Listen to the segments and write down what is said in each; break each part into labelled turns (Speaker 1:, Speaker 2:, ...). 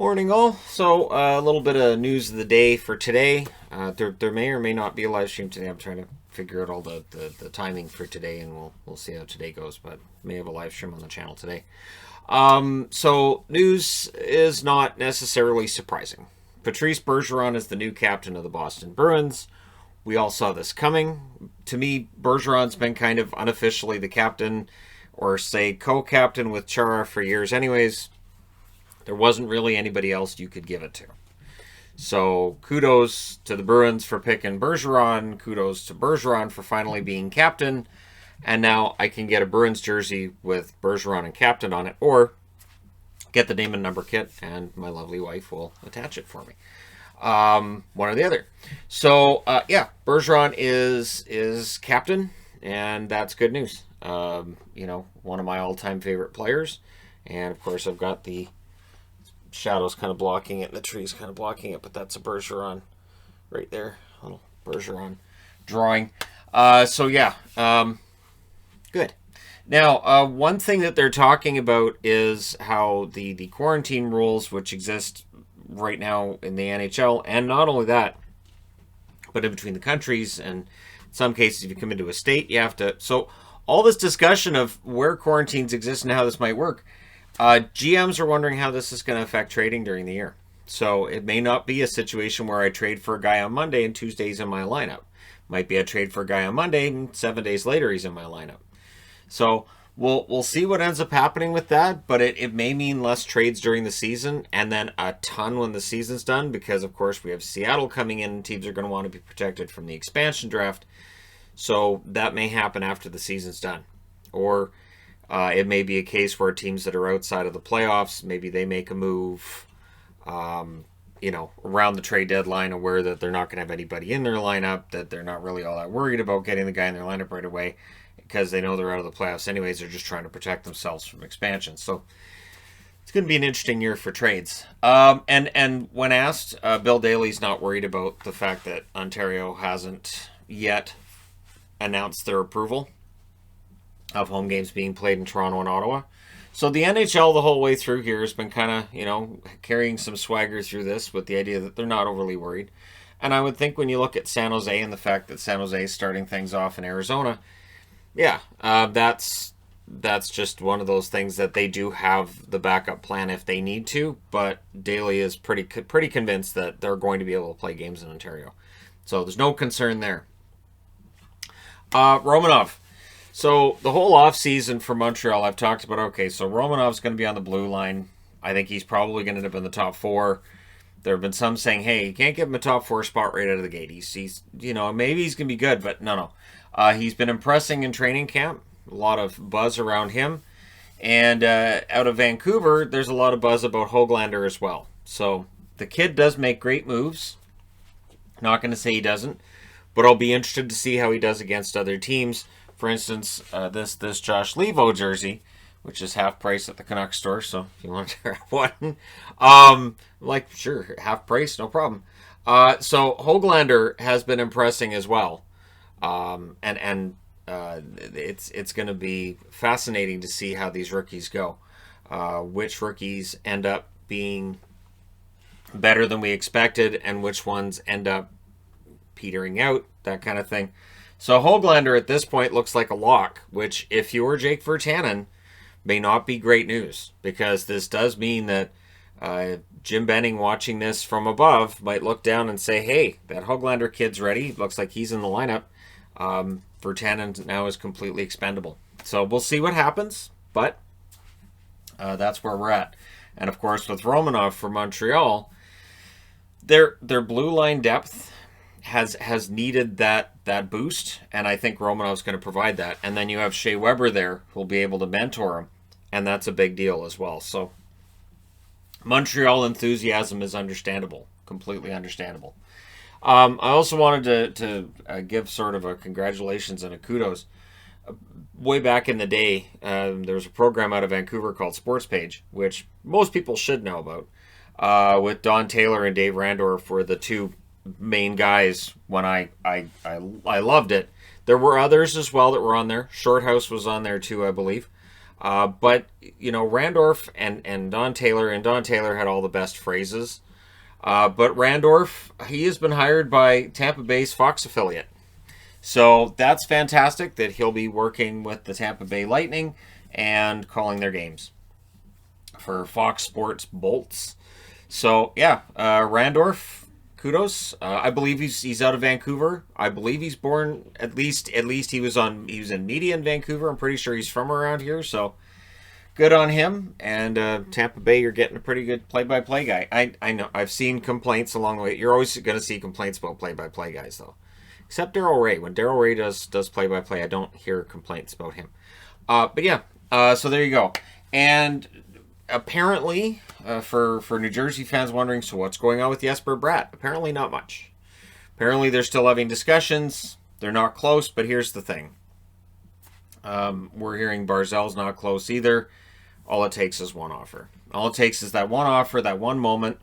Speaker 1: Morning, all. So, a little bit of news of the day for today. There may or may not be a live stream today. I'm trying to figure out all the timing for today, and we'll see how today goes. But may have a live stream on the channel today. So news is not necessarily surprising. Patrice Bergeron is the new captain of the Boston Bruins. We all saw this coming. To me, Bergeron's been kind of unofficially the captain, or say co-captain with Chara for years, anyways. There wasn't really anybody else you could give it to. So kudos to the Bruins for picking Bergeron. Kudos to Bergeron for finally being captain. And now I can get a Bruins jersey with Bergeron and captain on it, or get the name and number kit, and my lovely wife will attach it for me. One or the other. So, yeah, Bergeron is captain, and that's good news. One of my all-time favorite players. And, of course, I've got the shadows kind of blocking it, and the trees kind of blocking it, but that's a Bergeron right there. A little Bergeron drawing. Good. Now, one thing that they're talking about is how the quarantine rules, which exist right now in the NHL, and not only that, but in between the countries, and in some cases, if you come into a state, you have to... So, all this discussion of where quarantines exist and how this might work, GMs are wondering how this is going to affect trading during the year. So it may not be a situation where I trade for a guy on Monday and Tuesday's in my lineup. Might be a trade for a guy on Monday and 7 days later he's in my lineup. So we'll see what ends up happening with that, but it may mean less trades during the season and then a ton when the season's done, because of course we have Seattle coming in and teams are going to want to be protected from the expansion draft. So that may happen after the season's done. Or it may be a case where teams that are outside of the playoffs, maybe they make a move, around the trade deadline, aware that they're not going to have anybody in their lineup, that they're not really all that worried about getting the guy in their lineup right away because they know they're out of the playoffs anyways. They're just trying to protect themselves from expansion. So it's going to be an interesting year for trades. And when asked, Bill Daly's not worried about the fact that Ontario hasn't yet announced their approval of home games being played in Toronto and Ottawa. So the NHL the whole way through here has been kind of, carrying some swagger through this with the idea that they're not overly worried. And I would think when you look at San Jose and the fact that San Jose is starting things off in Arizona, that's just one of those things that they do have the backup plan if they need to, but Daly is pretty convinced that they're going to be able to play games in Ontario. So there's no concern there. Romanov. So the whole offseason for Montreal, I've talked about, so Romanov's going to be on the blue line. I think he's probably going to end up in the top four. There have been some saying, hey, you can't give him a top four spot right out of the gate. He's maybe he's going to be good, but no. He's been impressing in training camp. A lot of buzz around him. And out of Vancouver, there's a lot of buzz about Hoglander as well. So the kid does make great moves. Not going to say he doesn't, but I'll be interested to see how he does against other teams. For instance, this Josh Levo jersey, which is half price at the Canucks store, so if you want to grab one, sure, half price, no problem. So Hoglander has been impressing as well, it's going to be fascinating to see how these rookies go, which rookies end up being better than we expected, and which ones end up petering out, that kind of thing. So Hoglander at this point looks like a lock, which if you were Jake Virtanen, may not be great news, because this does mean that Jim Benning watching this from above might look down and say, hey, that Hoglander kid's ready. Looks like he's in the lineup. Virtanen now is completely expendable. So we'll see what happens, but that's where we're at. And of course, with Romanov for Montreal, their blue line depth has needed that boost, and I think Romanov's going to provide that. And then you have Shea Weber there who'll be able to mentor him, and that's a big deal as well. So Montreal enthusiasm is understandable, completely understandable. I also wanted to give sort of a congratulations and a kudos. Way back in the day, there was a program out of Vancouver called Sports Page, which most people should know about, with Don Taylor and Dave Randorf were the two main guys when I loved it. There were others as well that were on there. Shorthouse was on there too, I believe. But, Randorf and Don Taylor, had all the best phrases. But Randorf, he has been hired by Tampa Bay's Fox affiliate. So that's fantastic that he'll be working with the Tampa Bay Lightning and calling their games for Fox Sports Bolts. So, yeah, Randorf, kudos. I believe he's out of Vancouver. I believe he's born, at least he was in media in Vancouver. I'm pretty sure he's from around here, so good on him. And Tampa Bay, you're getting a pretty good play-by-play guy. I know I've seen complaints along the way. You're always going to see complaints about play-by-play guys, though. Except Daryl Ray. When Daryl Ray does play-by-play, I don't hear complaints about him. But yeah, so there you go. And apparently, for New Jersey fans wondering, so what's going on with Jesper Bratt? Apparently not much. Apparently they're still having discussions. They're not close, but here's the thing. We're hearing Barzal's not close either. All it takes is one offer. All it takes is that one offer, that one moment,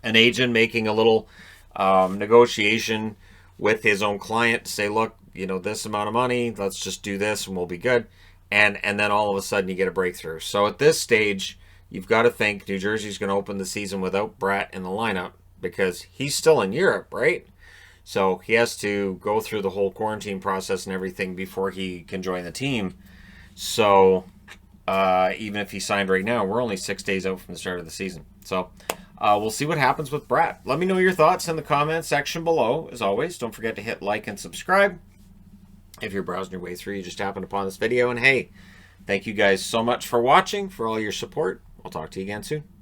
Speaker 1: an agent making a little negotiation with his own client to say, look, this amount of money, let's just do this and we'll be good. And then all of a sudden you get a breakthrough. So at this stage, you've got to think New Jersey's going to open the season without Bratt in the lineup because he's still in Europe, right? So he has to go through the whole quarantine process and everything before he can join the team. So even if he signed right now, we're only 6 days out from the start of the season. So we'll see what happens with Bratt. Let me know your thoughts in the comments section below. As always, don't forget to hit like and subscribe. If you're browsing your way through, you just happened upon this video. And hey, thank you guys so much for watching, for all your support. I'll talk to you again soon.